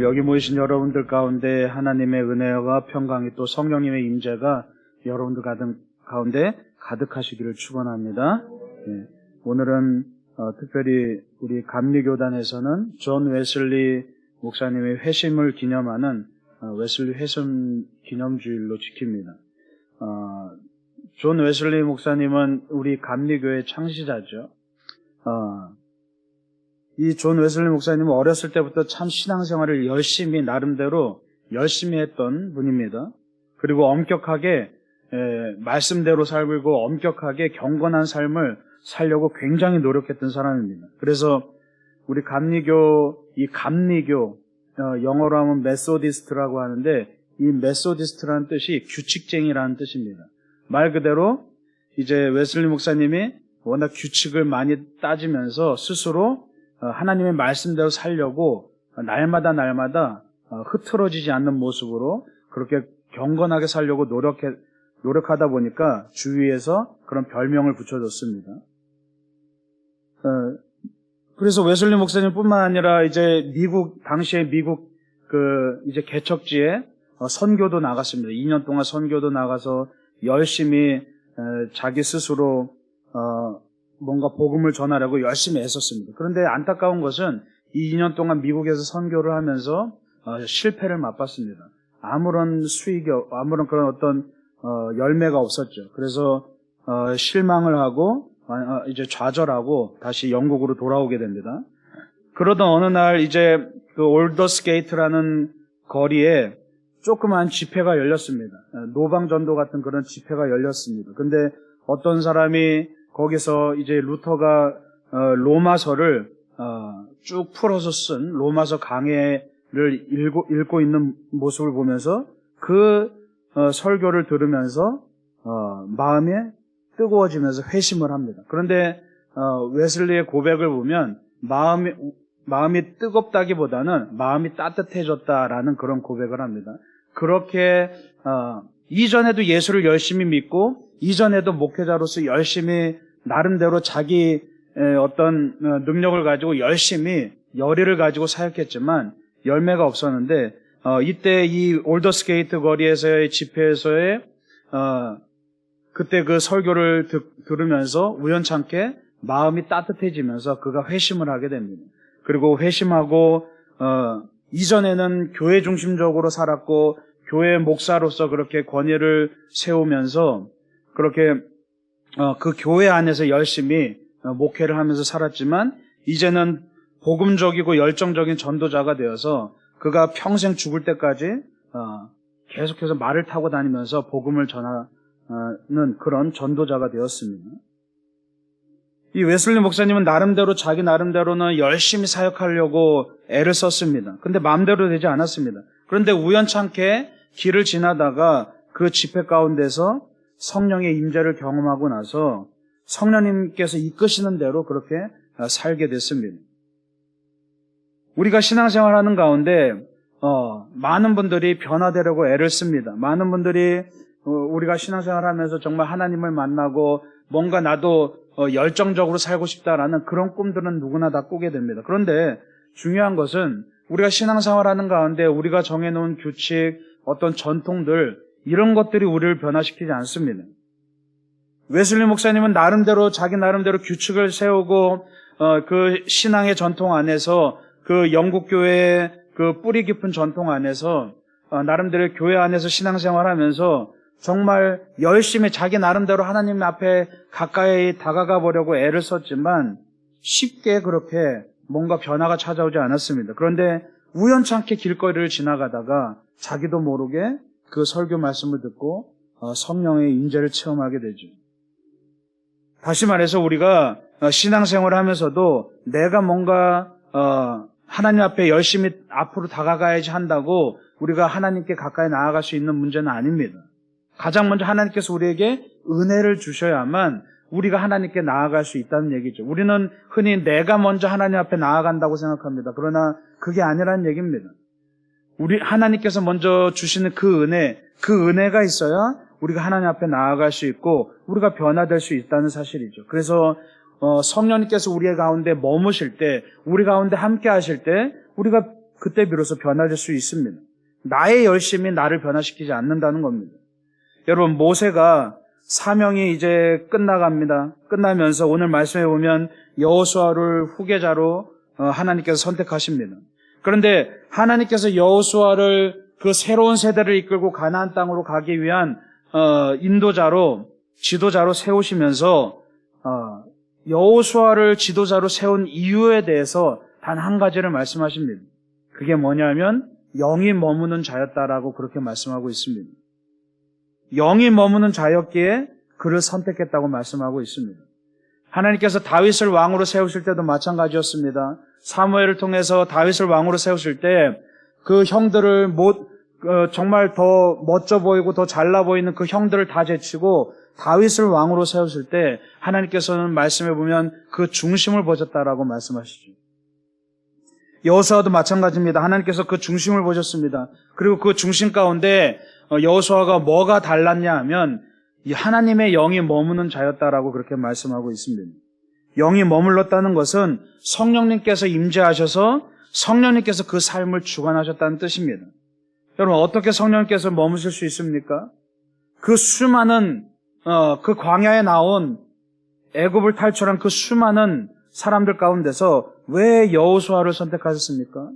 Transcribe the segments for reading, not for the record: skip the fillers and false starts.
오늘 여기 모이신 여러분들 가운데 하나님의 은혜와 평강이 또 성령님의 임재가 여러분들 가운데 가득하시기를 축원합니다. 네, 오늘은 특별히 우리 감리교단에서는 존 웨슬리 목사님의 회심을 기념하는 웨슬리 회심 기념주일로 지킵니다. 존 웨슬리 목사님은 우리 감리교의 창시자죠. 이 존 웨슬리 목사님은 어렸을 때부터 참 신앙생활을 나름대로 열심히 했던 분입니다. 그리고 엄격하게 말씀대로 살고 엄격하게 경건한 삶을 살려고 굉장히 노력했던 사람입니다. 그래서 우리 감리교 영어로 하면 메소디스트라고 하는데, 이 메소디스트라는 뜻이 규칙쟁이라는 뜻입니다. 말 그대로 이제 웨슬리 목사님이 워낙 규칙을 많이 따지면서 스스로 하나님의 말씀대로 살려고 날마다 흐트러지지 않는 모습으로 그렇게 경건하게 살려고 노력하다 보니까 주위에서 그런 별명을 붙여줬습니다. 그래서 웨슬리 목사님뿐만 아니라 이제 당시에 미국 이제 개척지에 선교도 나갔습니다. 2년 동안 선교도 나가서 열심히 자기 스스로 뭔가 복음을 전하려고 열심히 애썼습니다. 그런데 안타까운 것은 이 2년 동안 미국에서 선교를 하면서 실패를 맛봤습니다. 아무런 그런 어떤 열매가 없었죠. 그래서 실망을 하고 이제 좌절하고 다시 영국으로 돌아오게 됩니다. 그러던 어느 날 이제 그 올더스게이트라는 거리에 조그만 집회가 열렸습니다. 노방전도 같은 그런 집회가 열렸습니다. 근데 어떤 사람이 거기서 이제 루터가 로마서를 쭉 풀어서 쓴 로마서 강해를 읽고 있는 모습을 보면서 그 설교를 들으면서 마음이 뜨거워지면서 회심을 합니다. 그런데 웨슬리의 고백을 보면 마음이 뜨겁다기보다는 마음이 따뜻해졌다라는 그런 고백을 합니다. 그렇게 이전에도 예수를 열심히 믿고 이전에도 목회자로서 열심히 나름대로 자기 어떤 능력을 가지고 열심히 열의를 가지고 사역했지만 열매가 없었는데 이때 이 올더스게이트 거리에서의 집회에서의 그때 그 설교를 들으면서 우연찮게 마음이 따뜻해지면서 그가 회심을 하게 됩니다. 그리고 회심하고 이전에는 교회 중심적으로 살았고 교회 목사로서 그렇게 권위를 세우면서 그렇게 그 교회 안에서 열심히 목회를 하면서 살았지만 이제는 복음적이고 열정적인 전도자가 되어서 그가 평생 죽을 때까지 계속해서 말을 타고 다니면서 복음을 전하는 그런 전도자가 되었습니다. 이 웨슬리 목사님은 자기 나름대로는 열심히 사역하려고 애를 썼습니다. 근데 마음대로 되지 않았습니다. 그런데 우연찮게 길을 지나다가 그 집회 가운데서 성령의 임재를 경험하고 나서 성령님께서 이끄시는 대로 그렇게 살게 됐습니다. 우리가 신앙생활하는 가운데 많은 분들이 변화되려고 애를 씁니다. 많은 분들이 우리가 신앙생활하면서 정말 하나님을 만나고 뭔가 나도 열정적으로 살고 싶다라는 그런 꿈들은 누구나 다 꾸게 됩니다. 그런데 중요한 것은 우리가 신앙생활하는 가운데 우리가 정해놓은 규칙, 어떤 전통들 이런 것들이 우리를 변화시키지 않습니다. 웨슬리 목사님은 자기 나름대로 규칙을 세우고 그 신앙의 전통 안에서 그 영국 교회의 그 뿌리 깊은 전통 안에서 나름대로 교회 안에서 신앙생활하면서 정말 열심히 자기 나름대로 하나님 앞에 가까이 다가가 보려고 애를 썼지만 쉽게 그렇게 뭔가 변화가 찾아오지 않았습니다. 그런데 우연찮게 길거리를 지나가다가 자기도 모르게 그 설교 말씀을 듣고 성령의 임재를 체험하게 되죠. 다시 말해서 우리가 신앙생활을 하면서도 내가 뭔가 하나님 앞에 열심히 앞으로 다가가야지 한다고 우리가 하나님께 가까이 나아갈 수 있는 문제는 아닙니다. 가장 먼저 하나님께서 우리에게 은혜를 주셔야만 우리가 하나님께 나아갈 수 있다는 얘기죠. 우리는 흔히 내가 먼저 하나님 앞에 나아간다고 생각합니다. 그러나 그게 아니라는 얘기입니다. 하나님께서 먼저 주시는 그 은혜가 있어야 우리가 하나님 앞에 나아갈 수 있고 우리가 변화될 수 있다는 사실이죠. 그래서 성령님께서 우리 가운데 머무실 때, 우리 가운데 함께 하실 때 우리가 그때 비로소 변화될 수 있습니다. 나의 열심이 나를 변화시키지 않는다는 겁니다. 여러분, 모세가 사명이 이제 끝나갑니다. 끝나면서 오늘 말씀해 보면 여호수아를 후계자로 하나님께서 선택하십니다. 그런데 하나님께서 여호수아를 그 새로운 세대를 이끌고 가나안 땅으로 가기 위한 인도자로, 지도자로 세우시면서 여호수아를 지도자로 세운 이유에 대해서 단 한 가지를 말씀하십니다. 그게 뭐냐면 영이 머무는 자였다라고 그렇게 말씀하고 있습니다. 영이 머무는 자였기에 그를 선택했다고 말씀하고 있습니다. 하나님께서 다윗을 왕으로 세우실 때도 마찬가지였습니다. 사무엘을 통해서 다윗을 왕으로 세우실 때 그 형들을 정말 더 멋져 보이고 더 잘나 보이는 그 형들을 다 제치고 다윗을 왕으로 세우실 때 하나님께서는 말씀해 보면 그 중심을 보셨다라고 말씀하시죠. 여호수아도 마찬가지입니다. 하나님께서 그 중심을 보셨습니다. 그리고 그 중심 가운데 여호수아가 뭐가 달랐냐 하면 이 하나님의 영이 머무는 자였다라고 그렇게 말씀하고 있습니다. 영이 머물렀다는 것은 성령님께서 임재하셔서 성령님께서 그 삶을 주관하셨다는 뜻입니다. 여러분, 어떻게 성령님께서 머무실 수 있습니까? 그 수많은 그 광야에 나온 애굽을 탈출한 그 수많은 사람들 가운데서 왜 여호수아를 선택하셨습니까?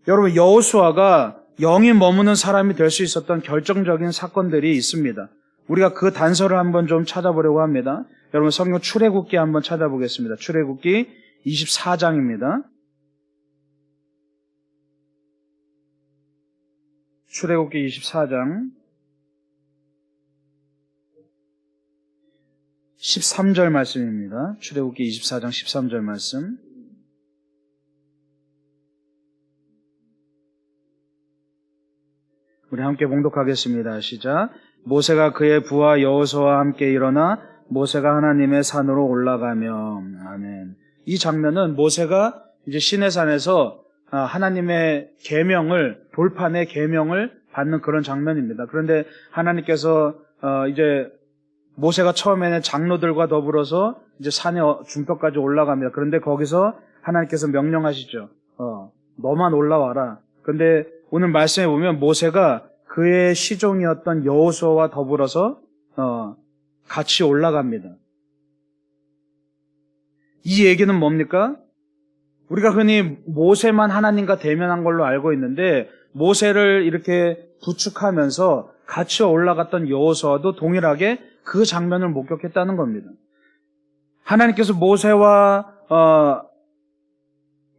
여러분, 여호수아가 영이 머무는 사람이 될 수 있었던 결정적인 사건들이 있습니다. 우리가 그 단서를 한번 좀 찾아보려고 합니다. 여러분, 성경 출애굽기 한번 찾아보겠습니다. 출애굽기 24장입니다. 출애굽기 24장 13절 말씀입니다. 출애굽기 24장 13절 말씀. 우리 함께 봉독하겠습니다. 시작. 모세가 그의 부하 여호수아와 함께 일어나 모세가 하나님의 산으로 올라가며. 아멘. 이 장면은 모세가 이제 시내산에서 하나님의 계명을, 돌판의 계명을 받는 그런 장면입니다. 그런데 하나님께서 이제 모세가 처음에는 장로들과 더불어서 이제 산의 중턱까지 올라갑니다. 그런데 거기서 하나님께서 명령하시죠. 너만 올라와라. 그런데 오늘 말씀해 보면 모세가 그의 시종이었던 여호수아와 더불어서 같이 올라갑니다. 이 얘기는 뭡니까? 우리가 흔히 모세만 하나님과 대면한 걸로 알고 있는데 모세를 이렇게 부축하면서 같이 올라갔던 여호수아도 동일하게 그 장면을 목격했다는 겁니다. 하나님께서 모세와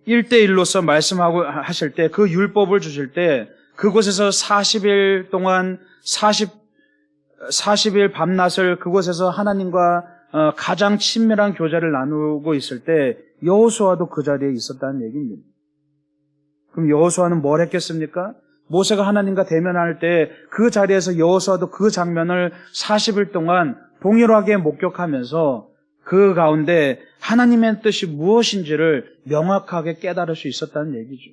1대1로서 말씀하고 하실 때 그 율법을 주실 때 그곳에서 40일 동안 40일 밤낮을 그곳에서 하나님과 가장 친밀한 교제를 나누고 있을 때 여호수아도 그 자리에 있었다는 얘기입니다. 그럼 여호수아는 뭘 했겠습니까? 모세가 하나님과 대면할 때 그 자리에서 여호수아도 그 장면을 40일 동안 동일하게 목격하면서 그 가운데 하나님의 뜻이 무엇인지를 명확하게 깨달을 수 있었다는 얘기죠.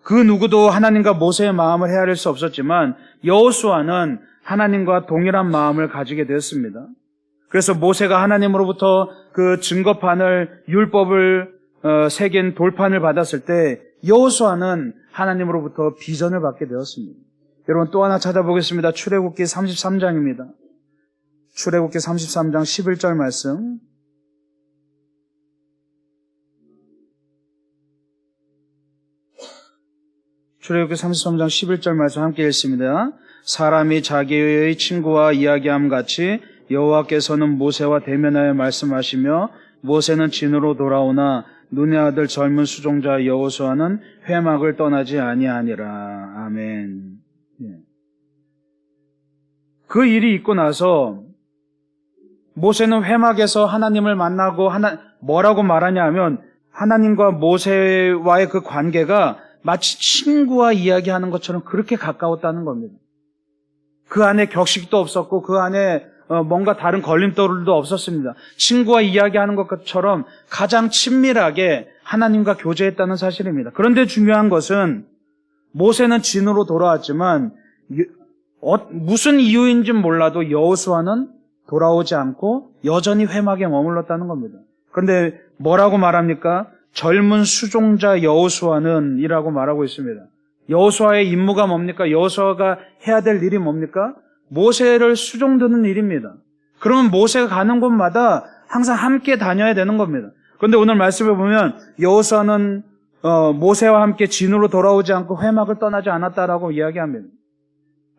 그 누구도 하나님과 모세의 마음을 헤아릴 수 없었지만 여호수아는 하나님과 동일한 마음을 가지게 되었습니다. 그래서 모세가 하나님으로부터 그 증거판을, 율법을 새긴 돌판을 받았을 때 여호수아는 하나님으로부터 비전을 받게 되었습니다. 여러분, 또 하나 찾아보겠습니다. 출애굽기 33장입니다. 출애굽기 33장 11절 말씀. 출애굽기 33장 11절 말씀 함께 읽습니다. 사람이 자기의 친구와 이야기함 같이 여호와께서는 모세와 대면하여 말씀하시며 모세는 진으로 돌아오나 눈의 아들 젊은 수종자 여호수아는 회막을 떠나지 아니하니라. 아멘. 그 일이 있고 나서 모세는 회막에서 하나님을 만나고 뭐라고 말하냐 하면 하나님과 모세와의 그 관계가 마치 친구와 이야기하는 것처럼 그렇게 가까웠다는 겁니다. 그 안에 격식도 없었고 그 안에 뭔가 다른 걸림돌도 없었습니다. 친구와 이야기하는 것처럼 가장 친밀하게 하나님과 교제했다는 사실입니다. 그런데 중요한 것은 모세는 진으로 돌아왔지만 무슨 이유인지는 몰라도 여호수아는 돌아오지 않고 여전히 회막에 머물렀다는 겁니다. 그런데 뭐라고 말합니까? 젊은 수종자 여호수아는 이라고 말하고 있습니다. 여호수아의 임무가 뭡니까? 여호수아가 해야 될 일이 뭡니까? 모세를 수종드는 일입니다. 그러면 모세가 가는 곳마다 항상 함께 다녀야 되는 겁니다. 그런데 오늘 말씀을 보면 여호수아는 모세와 함께 진으로 돌아오지 않고 회막을 떠나지 않았다라고 이야기합니다.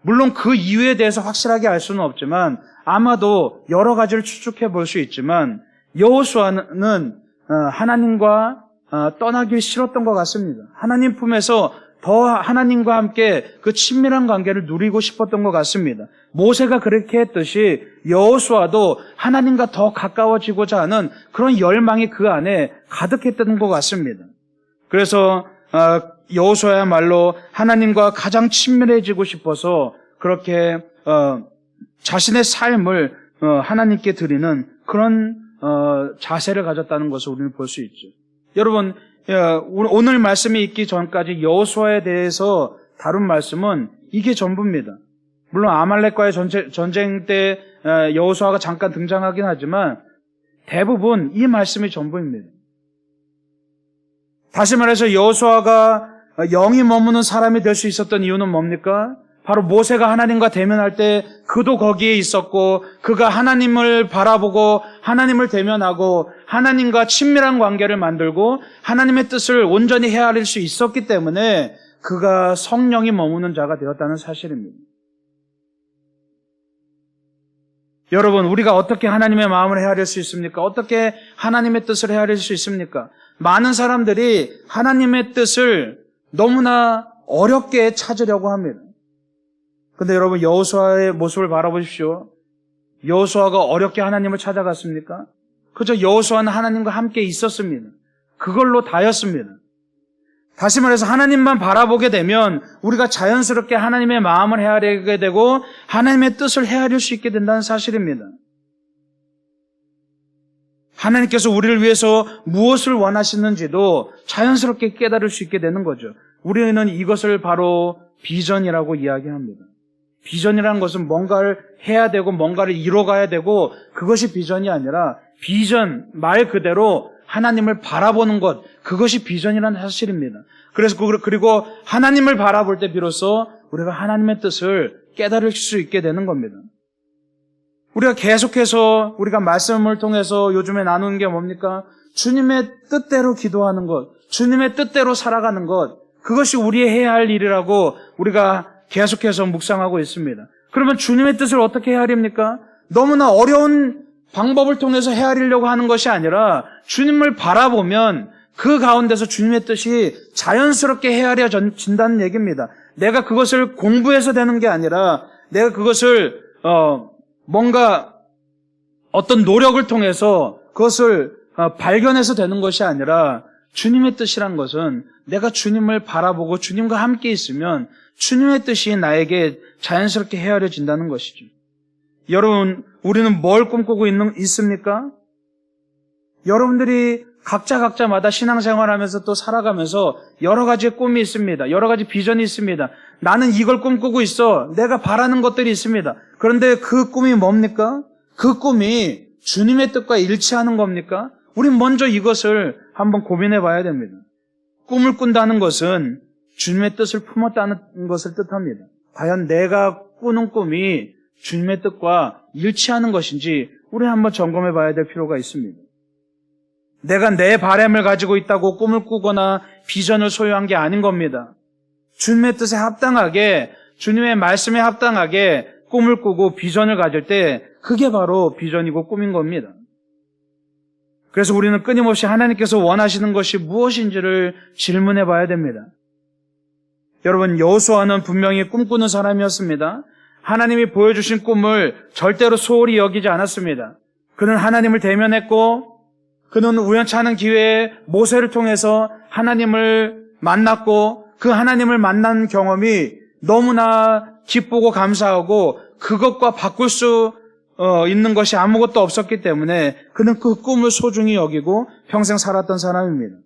물론 그 이유에 대해서 확실하게 알 수는 없지만 아마도 여러 가지를 추측해 볼 수 있지만 여호수아는 하나님과 떠나기 싫었던 것 같습니다. 하나님 품에서 더 하나님과 함께 그 친밀한 관계를 누리고 싶었던 것 같습니다. 모세가 그렇게 했듯이 여호수아도 하나님과 더 가까워지고자 하는 그런 열망이 그 안에 가득했던 것 같습니다. 그래서 여호수아야말로 하나님과 가장 친밀해지고 싶어서 그렇게 자신의 삶을 하나님께 드리는 그런 자세를 가졌다는 것을 우리는 볼 수 있죠. 여러분, 오늘 말씀이 있기 전까지 여호수아에 대해서 다룬 말씀은 이게 전부입니다. 물론 아말렉과의 전쟁 때 여호수아가 잠깐 등장하긴 하지만 대부분 이 말씀이 전부입니다. 다시 말해서 여호수아가 영이 머무는 사람이 될 수 있었던 이유는 뭡니까? 바로 모세가 하나님과 대면할 때 그도 거기에 있었고 그가 하나님을 바라보고 하나님을 대면하고 하나님과 친밀한 관계를 만들고 하나님의 뜻을 온전히 헤아릴 수 있었기 때문에 그가 성령이 머무는 자가 되었다는 사실입니다. 여러분, 우리가 어떻게 하나님의 마음을 헤아릴 수 있습니까? 어떻게 하나님의 뜻을 헤아릴 수 있습니까? 많은 사람들이 하나님의 뜻을 너무나 어렵게 찾으려고 합니다. 근데 여러분, 여호수아의 모습을 바라보십시오. 여호수아가 어렵게 하나님을 찾아갔습니까? 그저 여호수아는 하나님과 함께 있었습니다. 그걸로 다였습니다. 다시 말해서 하나님만 바라보게 되면 우리가 자연스럽게 하나님의 마음을 헤아리게 되고 하나님의 뜻을 헤아릴 수 있게 된다는 사실입니다. 하나님께서 우리를 위해서 무엇을 원하시는지도 자연스럽게 깨달을 수 있게 되는 거죠. 우리는 이것을 바로 비전이라고 이야기합니다. 비전이라는 것은 뭔가를 해야 되고 뭔가를 이뤄가야 되고 그것이 비전이 아니라 비전, 말 그대로 하나님을 바라보는 것, 그것이 비전이라는 사실입니다. 그리고 하나님을 바라볼 때 비로소 우리가 하나님의 뜻을 깨달을 수 있게 되는 겁니다. 우리가 계속해서 우리가 말씀을 통해서 요즘에 나누는 게 뭡니까? 주님의 뜻대로 기도하는 것, 주님의 뜻대로 살아가는 것, 그것이 우리의 해야 할 일이라고 우리가 계속해서 묵상하고 있습니다. 그러면 주님의 뜻을 어떻게 헤아립니까? 너무나 어려운 방법을 통해서 헤아리려고 하는 것이 아니라 주님을 바라보면 그 가운데서 주님의 뜻이 자연스럽게 헤아려진다는 얘기입니다. 내가 그것을 공부해서 되는 게 아니라 내가 그것을 뭔가 어떤 노력을 통해서 그것을 발견해서 되는 것이 아니라 주님의 뜻이란 것은 내가 주님을 바라보고 주님과 함께 있으면 주님의 뜻이 나에게 자연스럽게 헤아려진다는 것이죠. 여러분, 우리는 뭘 꿈꾸고 있습니까? 여러분들이 각자마다 신앙생활하면서 또 살아가면서 여러 가지의 꿈이 있습니다. 여러 가지 비전이 있습니다. 나는 이걸 꿈꾸고 있어. 내가 바라는 것들이 있습니다. 그런데 그 꿈이 뭡니까? 그 꿈이 주님의 뜻과 일치하는 겁니까? 우린 먼저 이것을 한번 고민해 봐야 됩니다. 꿈을 꾼다는 것은 주님의 뜻을 품었다는 것을 뜻합니다. 과연 내가 꾸는 꿈이 주님의 뜻과 일치하는 것인지 우리 한번 점검해 봐야 될 필요가 있습니다. 내가 내 바람을 가지고 있다고 꿈을 꾸거나 비전을 소유한 게 아닌 겁니다. 주님의 뜻에 합당하게, 주님의 말씀에 합당하게 꿈을 꾸고 비전을 가질 때 그게 바로 비전이고 꿈인 겁니다. 그래서 우리는 끊임없이 하나님께서 원하시는 것이 무엇인지를 질문해 봐야 됩니다. 여러분, 여호수아는 분명히 꿈꾸는 사람이었습니다. 하나님이 보여주신 꿈을 절대로 소홀히 여기지 않았습니다. 그는 하나님을 대면했고 그는 우연치 않은 기회에 모세를 통해서 하나님을 만났고 그 하나님을 만난 경험이 너무나 기쁘고 감사하고 그것과 바꿀 수 있는 것이 아무것도 없었기 때문에 그는 그 꿈을 소중히 여기고 평생 살았던 사람입니다.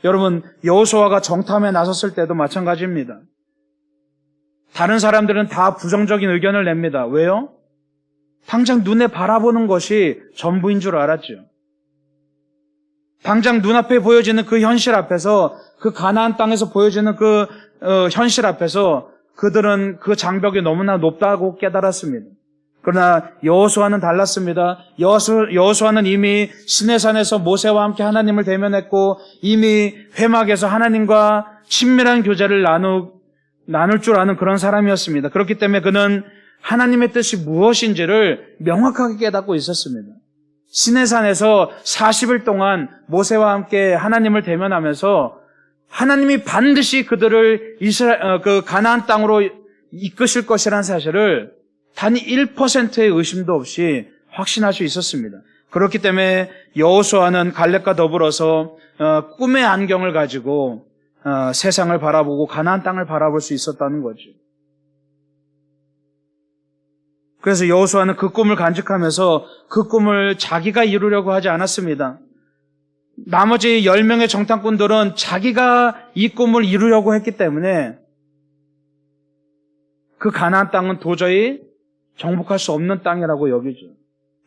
여러분, 여호수아가 정탐에 나섰을 때도 마찬가지입니다. 다른 사람들은 다 부정적인 의견을 냅니다. 왜요? 당장 눈에 바라보는 것이 전부인 줄 알았죠. 당장 눈앞에 보여지는 그 현실 앞에서, 그 가나안 땅에서 보여지는 그 현실 앞에서 그들은 그 장벽이 너무나 높다고 깨달았습니다. 그러나 여호수아는 달랐습니다. 여호수아는 이미 시내산에서 모세와 함께 하나님을 대면했고 이미 회막에서 하나님과 친밀한 교제를 나눌 줄 아는 그런 사람이었습니다. 그렇기 때문에 그는 하나님의 뜻이 무엇인지를 명확하게 깨닫고 있었습니다. 시내산에서 40일 동안 모세와 함께 하나님을 대면하면서 하나님이 반드시 그들을 그 가나안 땅으로 이끄실 것이라는 사실을 단 1%의 의심도 없이 확신할 수 있었습니다. 그렇기 때문에 여호수아는 갈렙과 더불어서 꿈의 안경을 가지고 세상을 바라보고 가나안 땅을 바라볼 수 있었다는 거죠. 그래서 여호수아는 그 꿈을 간직하면서 그 꿈을 자기가 이루려고 하지 않았습니다. 나머지 10명의 정탐꾼들은 자기가 이 꿈을 이루려고 했기 때문에 그 가나안 땅은 도저히 정복할 수 없는 땅이라고 여기죠.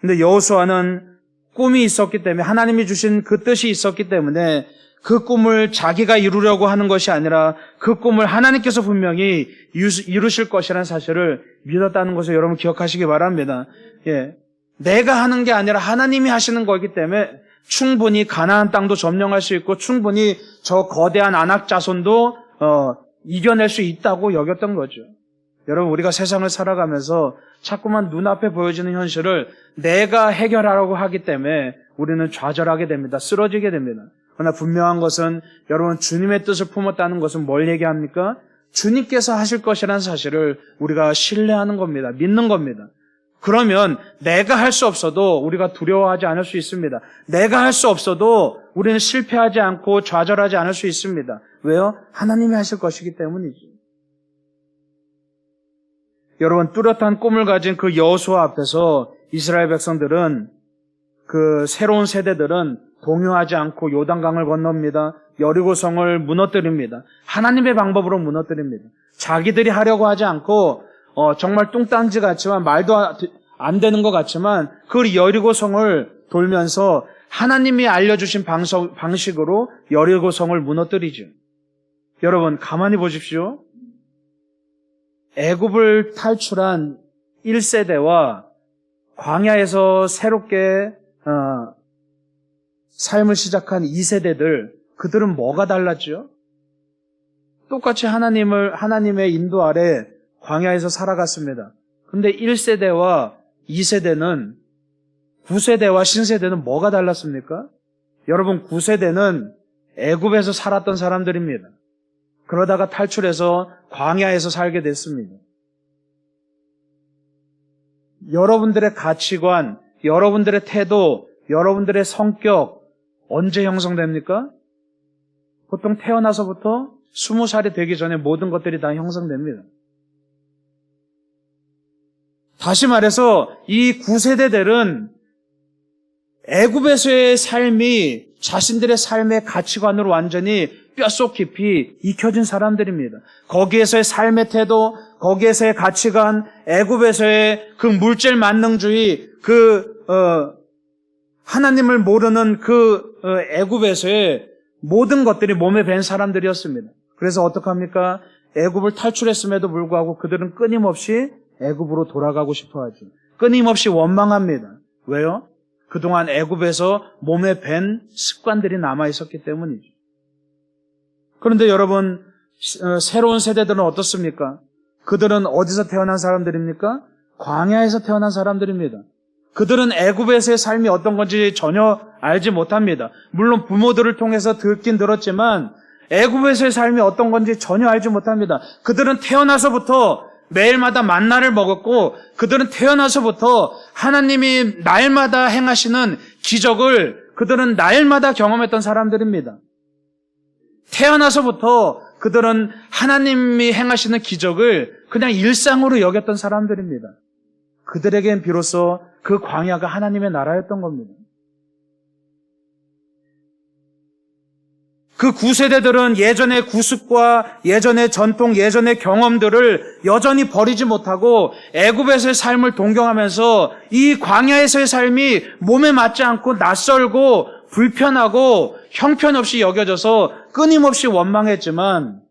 근데 여호수아는 꿈이 있었기 때문에, 하나님이 주신 그 뜻이 있었기 때문에 그 꿈을 자기가 이루려고 하는 것이 아니라 그 꿈을 하나님께서 분명히 이루실 것이라는 사실을 믿었다는 것을 여러분 기억하시기 바랍니다. 예. 내가 하는 게 아니라 하나님이 하시는 거기 때문에 충분히 가나안 땅도 점령할 수 있고 충분히 저 거대한 아낙 자손도 이겨낼 수 있다고 여겼던 거죠. 여러분, 우리가 세상을 살아가면서 자꾸만 눈앞에 보여지는 현실을 내가 해결하려고 하기 때문에 우리는 좌절하게 됩니다. 쓰러지게 됩니다. 그러나 분명한 것은 여러분, 주님의 뜻을 품었다는 것은 뭘 얘기합니까? 주님께서 하실 것이라는 사실을 우리가 신뢰하는 겁니다. 믿는 겁니다. 그러면 내가 할 수 없어도 우리가 두려워하지 않을 수 있습니다. 내가 할 수 없어도 우리는 실패하지 않고 좌절하지 않을 수 있습니다. 왜요? 하나님이 하실 것이기 때문이죠. 여러분, 뚜렷한 꿈을 가진 그 여호수아 앞에서 이스라엘 백성들은, 그 새로운 세대들은 동요하지 않고 요단강을 건넙니다. 여리고성을 무너뜨립니다. 하나님의 방법으로 무너뜨립니다. 자기들이 하려고 하지 않고 정말 뚱딴지 같지만 말도 안 되는 것 같지만 그 여리고성을 돌면서 하나님이 알려주신 방식으로 여리고성을 무너뜨리죠. 여러분, 가만히 보십시오. 애굽을 탈출한 1세대와 광야에서 새롭게 삶을 시작한 2세대들, 그들은 뭐가 달랐죠? 똑같이 하나님의 인도 아래 광야에서 살아갔습니다. 근데 1세대와 2세대는, 9세대와 신세대는 뭐가 달랐습니까? 여러분, 9세대는 애굽에서 살았던 사람들입니다. 그러다가 탈출해서 광야에서 살게 됐습니다. 여러분들의 가치관, 여러분들의 태도, 여러분들의 성격 언제 형성됩니까? 보통 태어나서부터 20살이 되기 전에 모든 것들이 다 형성됩니다. 다시 말해서 이 9세대들은 애굽에서의 삶이 자신들의 삶의 가치관으로 완전히 뼛속 깊이 익혀진 사람들입니다. 거기에서의 삶의 태도, 거기에서의 가치관, 애굽에서의 그 물질 만능주의, 하나님을 모르는 애굽에서의 모든 것들이 몸에 밴 사람들이었습니다. 그래서 어떡합니까? 애굽을 탈출했음에도 불구하고 그들은 끊임없이 애굽으로 돌아가고 싶어하죠. 끊임없이 원망합니다. 왜요? 그동안 애굽에서 몸에 밴 습관들이 남아있었기 때문이죠. 그런데 여러분, 새로운 세대들은 어떻습니까? 그들은 어디서 태어난 사람들입니까? 광야에서 태어난 사람들입니다. 그들은 애굽에서의 삶이 어떤 건지 전혀 알지 못합니다. 물론 부모들을 통해서 듣긴 들었지만 애굽에서의 삶이 어떤 건지 전혀 알지 못합니다. 그들은 태어나서부터 매일마다 만나를 먹었고 그들은 태어나서부터 하나님이 날마다 행하시는 기적을 그들은 날마다 경험했던 사람들입니다. 태어나서부터 그들은 하나님이 행하시는 기적을 그냥 일상으로 여겼던 사람들입니다. 그들에겐 비로소 그 광야가 하나님의 나라였던 겁니다. 그 구세대들은 예전의 구습과 예전의 전통, 예전의 경험들을 여전히 버리지 못하고 애굽에서의 삶을 동경하면서 이 광야에서의 삶이 몸에 맞지 않고 낯설고 불편하고 형편없이 여겨져서 끊임없이 원망했지만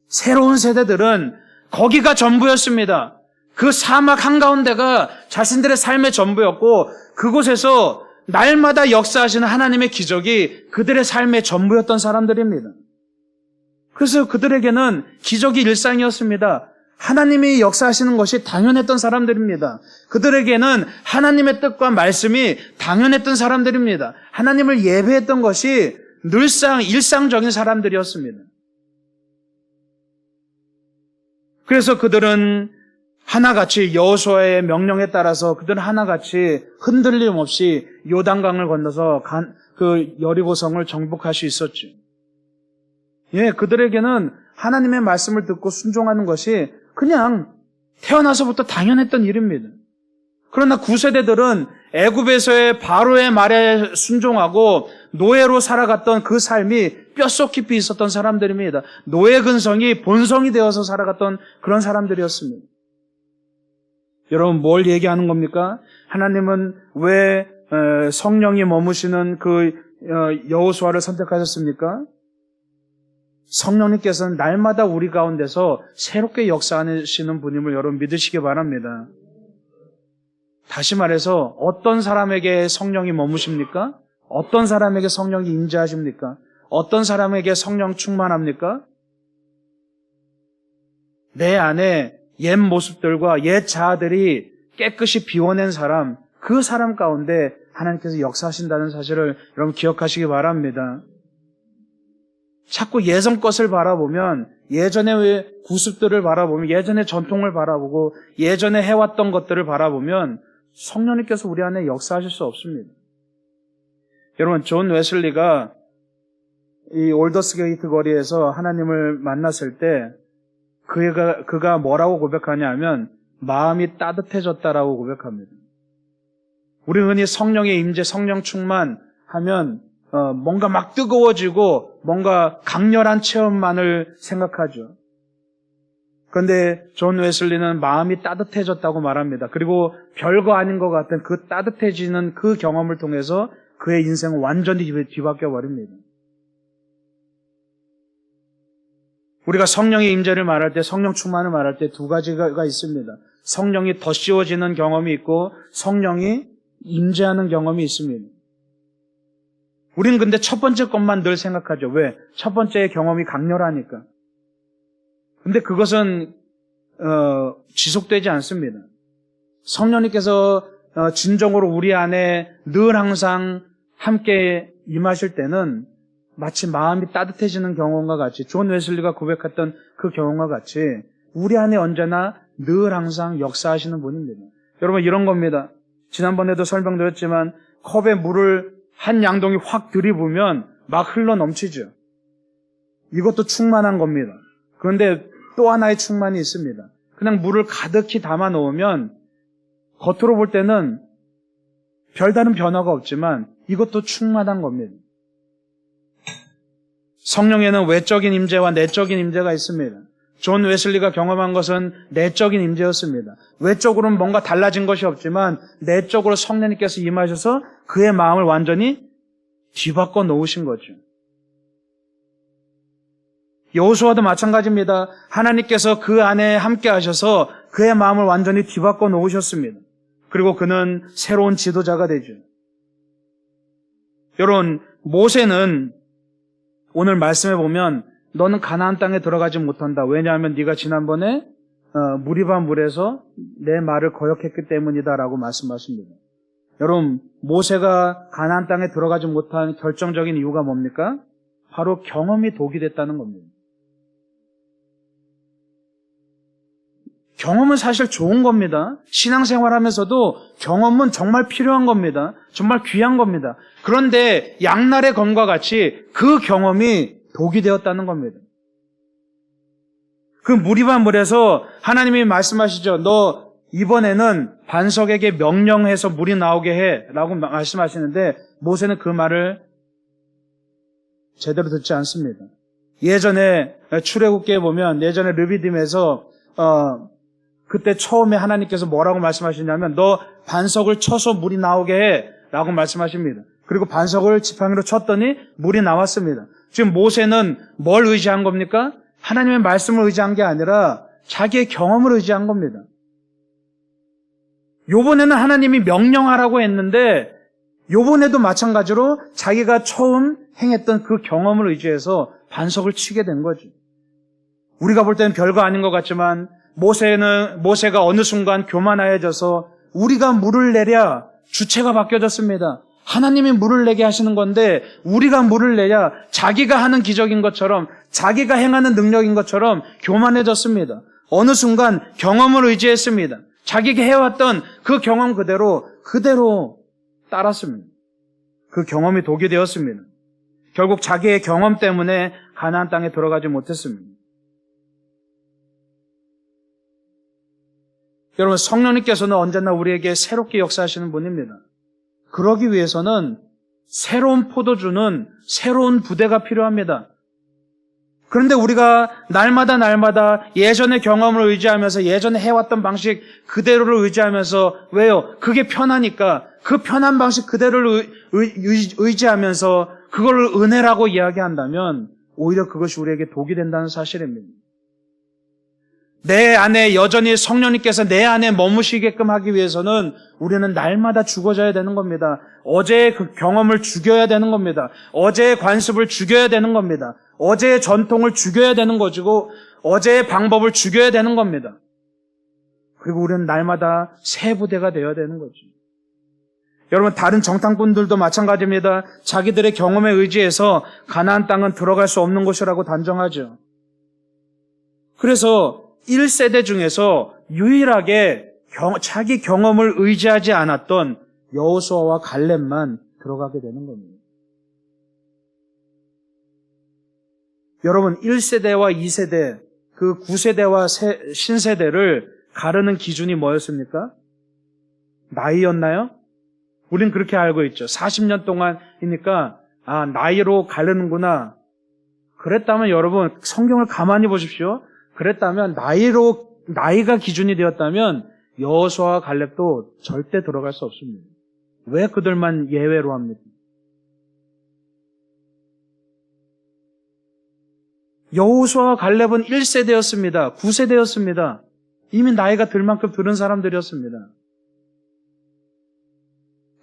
새로운 세대들은 거기가 전부였습니다. 그 사막 한가운데가 자신들의 삶의 전부였고 그곳에서 날마다 역사하시는 하나님의 기적이 그들의 삶의 전부였던 사람들입니다. 그래서 그들에게는 기적이 일상이었습니다. 하나님이 역사하시는 것이 당연했던 사람들입니다. 그들에게는 하나님의 뜻과 말씀이 당연했던 사람들입니다. 하나님을 예배했던 것이 늘상 일상적인 사람들이었습니다. 그래서 그들은 하나같이 여호수아의 명령에 따라서 그들은 하나같이 흔들림 없이 요단강을 건너서 그 여리고성을 정복할 수 있었죠. 예, 그들에게는 하나님의 말씀을 듣고 순종하는 것이 그냥 태어나서부터 당연했던 일입니다. 그러나 구세대들은 애굽에서의 바로의 말에 순종하고 노예로 살아갔던 그 삶이 뼛속 깊이 있었던 사람들입니다. 노예 근성이 본성이 되어서 살아갔던 그런 사람들이었습니다. 여러분 뭘 얘기하는 겁니까? 하나님은 왜 성령이 머무시는 그 여호수아를 선택하셨습니까? 성령님께서는 날마다 우리 가운데서 새롭게 역사하시는 분임을 여러분 믿으시기 바랍니다. 다시 말해서 어떤 사람에게 성령이 머무십니까? 어떤 사람에게 성령이 임재하십니까? 어떤 사람에게 성령 충만합니까? 내 안에 옛 모습들과 옛 자아들이 깨끗이 비워낸 사람, 그 사람 가운데 하나님께서 역사하신다는 사실을 여러분 기억하시기 바랍니다. 자꾸 예전 것을 바라보면, 예전의 구습들을 바라보면, 예전의 전통을 바라보고 예전에 해왔던 것들을 바라보면 성령님께서 우리 안에 역사하실 수 없습니다. 여러분, 존 웨슬리가 이 올더스 게이트 거리에서 하나님을 만났을 때 그가 뭐라고 고백하냐 하면 마음이 따뜻해졌다라고 고백합니다. 우리 흔히 성령의 임재, 성령 충만하면 뭔가 막 뜨거워지고 뭔가 강렬한 체험만을 생각하죠. 그런데 존 웨슬리는 마음이 따뜻해졌다고 말합니다. 그리고 별거 아닌 것 같은 그 따뜻해지는 그 경험을 통해서 그의 인생은 완전히 뒤바뀌어 버립니다. 우리가 성령의 임재를 말할 때, 성령 충만을 말할 때 두 가지가 있습니다. 성령이 더 씌워지는 경험이 있고 성령이 임재하는 경험이 있습니다. 우린 근데 첫 번째 것만 늘 생각하죠. 왜? 첫 번째의 경험이 강렬하니까. 근데 그것은 지속되지 않습니다. 성령님께서 진정으로 우리 안에 늘 항상 함께 임하실 때는 마치 마음이 따뜻해지는 경험과 같이, 존 웨슬리가 고백했던 그 경험과 같이 우리 안에 언제나 늘 항상 역사하시는 분입니다. 여러분, 이런 겁니다. 지난번에도 설명드렸지만 컵에 물을 한 양동이 확 들이부으면 막 흘러 넘치죠. 이것도 충만한 겁니다. 그런데 또 하나의 충만이 있습니다. 그냥 물을 가득히 담아 놓으면 겉으로 볼 때는 별다른 변화가 없지만 이것도 충만한 겁니다. 성령에는 외적인 임재와 내적인 임재가 있습니다. 존 웨슬리가 경험한 것은 내적인 임재였습니다. 외적으로는 뭔가 달라진 것이 없지만 내적으로 성령님께서 임하셔서 그의 마음을 완전히 뒤바꿔 놓으신 거죠. 여호수아도 마찬가지입니다. 하나님께서 그 안에 함께 하셔서 그의 마음을 완전히 뒤바꿔 놓으셨습니다. 그리고 그는 새로운 지도자가 되죠. 여러분, 모세는 오늘 말씀해 보면 너는 가나안 땅에 들어가지 못한다. 왜냐하면 네가 지난번에 무리바 물에서 내 말을 거역했기 때문이다라고 말씀하십니다. 여러분, 모세가 가나안 땅에 들어가지 못한 결정적인 이유가 뭡니까? 바로 경험이 독이 됐다는 겁니다. 경험은 사실 좋은 겁니다. 신앙생활하면서도 경험은 정말 필요한 겁니다. 정말 귀한 겁니다. 그런데 양날의 검과 같이 그 경험이 독이 되었다는 겁니다. 그 무리바 물에서 하나님이 말씀하시죠. 너 이번에는 반석에게 명령해서 물이 나오게 해 라고 말씀하시는데 모세는 그 말을 제대로 듣지 않습니다. 예전에 출애굽기에 보면 예전에 르비딤에서 그때 처음에 하나님께서 뭐라고 말씀하시냐면 너 반석을 쳐서 물이 나오게 해 라고 말씀하십니다. 그리고 반석을 지팡이로 쳤더니 물이 나왔습니다. 지금 모세는 뭘 의지한 겁니까? 하나님의 말씀을 의지한 게 아니라 자기의 경험을 의지한 겁니다. 요번에는 하나님이 명령하라고 했는데 요번에도 마찬가지로 자기가 처음 행했던 그 경험을 의지해서 반석을 치게 된 거죠. 우리가 볼 때는 별거 아닌 것 같지만 모세가 어느 순간 교만하여져서 우리가 물을 내랴 주체가 바뀌어졌습니다. 하나님이 물을 내게 하시는 건데 우리가 물을 내야 자기가 하는 기적인 것처럼 자기가 행하는 능력인 것처럼 교만해졌습니다. 어느 순간 경험을 의지했습니다. 자기가 해왔던 그 경험 그대로 따랐습니다. 그 경험이 독이 되었습니다. 결국 자기의 경험 때문에 가나안 땅에 들어가지 못했습니다. 여러분, 성령님께서는 언제나 우리에게 새롭게 역사하시는 분입니다. 그러기 위해서는 새로운 포도주는 새로운 부대가 필요합니다. 그런데 우리가 날마다 예전의 경험을 의지하면서 예전에 해왔던 방식 그대로를 의지하면서 왜요? 그게 편하니까 그 편한 방식 그대로를 의지하면서 그걸 은혜라고 이야기한다면 오히려 그것이 우리에게 독이 된다는 사실입니다. 내 안에 여전히 성령님께서 내 안에 머무시게끔 하기 위해서는 우리는 날마다 죽어져야 되는 겁니다. 어제의 그 경험을 죽여야 되는 겁니다. 어제의 관습을 죽여야 되는 겁니다. 어제의 전통을 죽여야 되는 것이고 어제의 방법을 죽여야 되는 겁니다. 그리고 우리는 날마다 새 부대가 되어야 되는 거죠. 여러분, 다른 정탐꾼들도 마찬가지입니다. 자기들의 경험에 의지해서 가나안 땅은 들어갈 수 없는 곳이라고 단정하죠. 그래서 1세대 중에서 유일하게 자기 경험을 의지하지 않았던 여호수아와 갈렙만 들어가게 되는 겁니다. 여러분, 1세대와 2세대, 그 9세대와 신세대를 가르는 기준이 뭐였습니까? 나이였나요? 우린 그렇게 알고 있죠. 40년 동안이니까 나이로 가르는구나. 그랬다면 여러분, 성경을 가만히 보십시오. 그랬다면 나이가 기준이 되었다면 여호수아와 갈렙도 절대 들어갈 수 없습니다. 왜 그들만 예외로 합니까? 여호수아와 갈렙은 1세대였습니다. 9세대였습니다. 이미 나이가 들 만큼 들은 사람들이었습니다.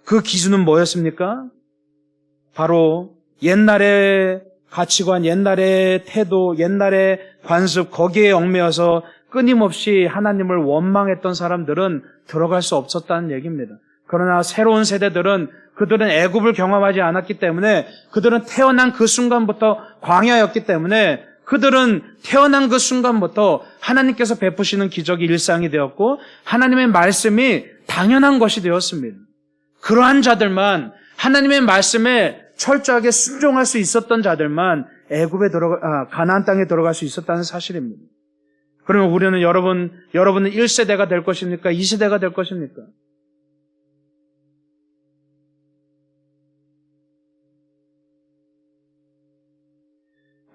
그 기준은 뭐였습니까? 바로 옛날의 가치관, 옛날의 태도, 옛날의 관습, 거기에 얽매여서 끊임없이 하나님을 원망했던 사람들은 들어갈 수 없었다는 얘기입니다. 그러나 새로운 세대들은 그들은 애굽을 경험하지 않았기 때문에 그들은 태어난 그 순간부터 광야였기 때문에 그들은 태어난 그 순간부터 하나님께서 베푸시는 기적이 일상이 되었고 하나님의 말씀이 당연한 것이 되었습니다. 그러한 자들만 하나님의 말씀에 철저하게 순종할 수 있었던 자들만 가나안 땅에 들어갈 수 있었다는 사실입니다. 그러면 우리는 여러분은 1세대가 될 것입니까? 2세대가 될 것입니까?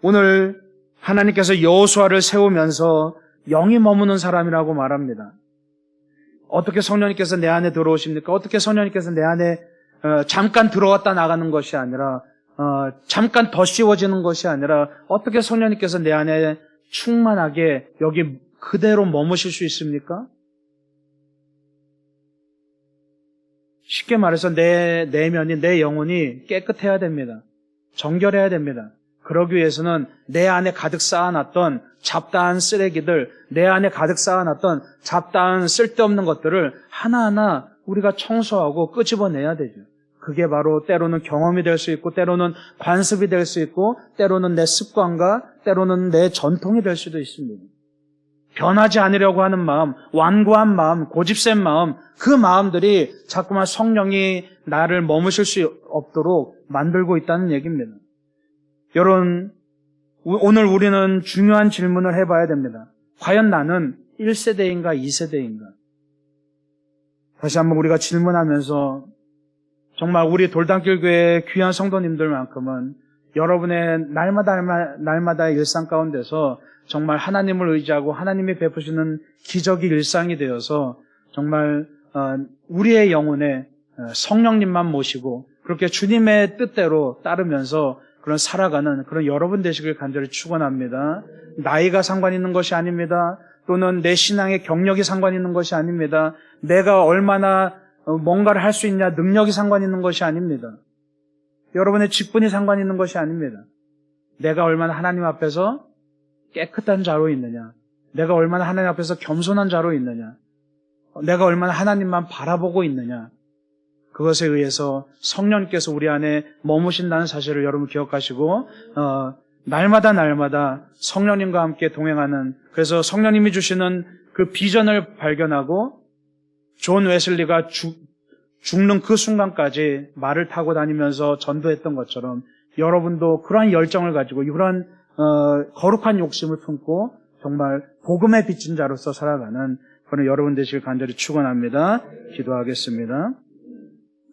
오늘 하나님께서 여호수아를 세우면서 영이 머무는 사람이라고 말합니다. 어떻게 성령님께서 내 안에 들어오십니까? 어떻게 성령님께서 내 안에 잠깐 들어왔다 나가는 것이 아니라 잠깐 더 씌워지는 것이 아니라 어떻게 성령님께서 내 안에 충만하게 여기 그대로 머무실 수 있습니까? 쉽게 말해서 내 내면이, 내 영혼이 깨끗해야 됩니다. 정결해야 됩니다. 그러기 위해서는 내 안에 가득 쌓아놨던 잡다한 쓰레기들, 내 안에 가득 쌓아놨던 잡다한 쓸데없는 것들을 하나하나 우리가 청소하고 끄집어내야 되죠. 그게 바로 때로는 경험이 될 수 있고 때로는 관습이 될 수 있고 때로는 내 습관과 때로는 내 전통이 될 수도 있습니다. 변하지 않으려고 하는 마음, 완고한 마음, 고집센 마음, 그 마음들이 자꾸만 성령이 나를 머무실 수 없도록 만들고 있다는 얘기입니다. 여러분, 오늘 우리는 중요한 질문을 해봐야 됩니다. 과연 나는 1세대인가 2세대인가? 다시 한번 우리가 질문하면서 정말 우리 돌담길 교회 귀한 성도님들만큼은 여러분의 날마다의 일상 가운데서 정말 하나님을 의지하고 하나님이 베푸시는 기적이 일상이 되어서 정말 우리의 영혼에 성령님만 모시고 그렇게 주님의 뜻대로 따르면서 그런 살아가는 그런 여러분 되시길 간절히 축원합니다. 나이가 상관 있는 것이 아닙니다. 또는 내 신앙의 경력이 상관 있는 것이 아닙니다. 내가 얼마나 뭔가를 할 수 있냐 능력이 상관 있는 것이 아닙니다. 여러분의 직분이 상관 있는 것이 아닙니다. 내가 얼마나 하나님 앞에서 깨끗한 자로 있느냐, 내가 얼마나 하나님 앞에서 겸손한 자로 있느냐, 내가 얼마나 하나님만 바라보고 있느냐, 그것에 의해서 성령께서 우리 안에 머무신다는 사실을 여러분 기억하시고 날마다 성령님과 함께 동행하는, 그래서 성령님이 주시는 그 비전을 발견하고 존 웨슬리가 죽는 그 순간까지 말을 타고 다니면서 전도했던 것처럼 여러분도 그러한 열정을 가지고 그러한 거룩한 욕심을 품고 정말 복음에 비친 자로서 살아가는 그런 여러분 되시길 간절히 축원합니다. 기도하겠습니다.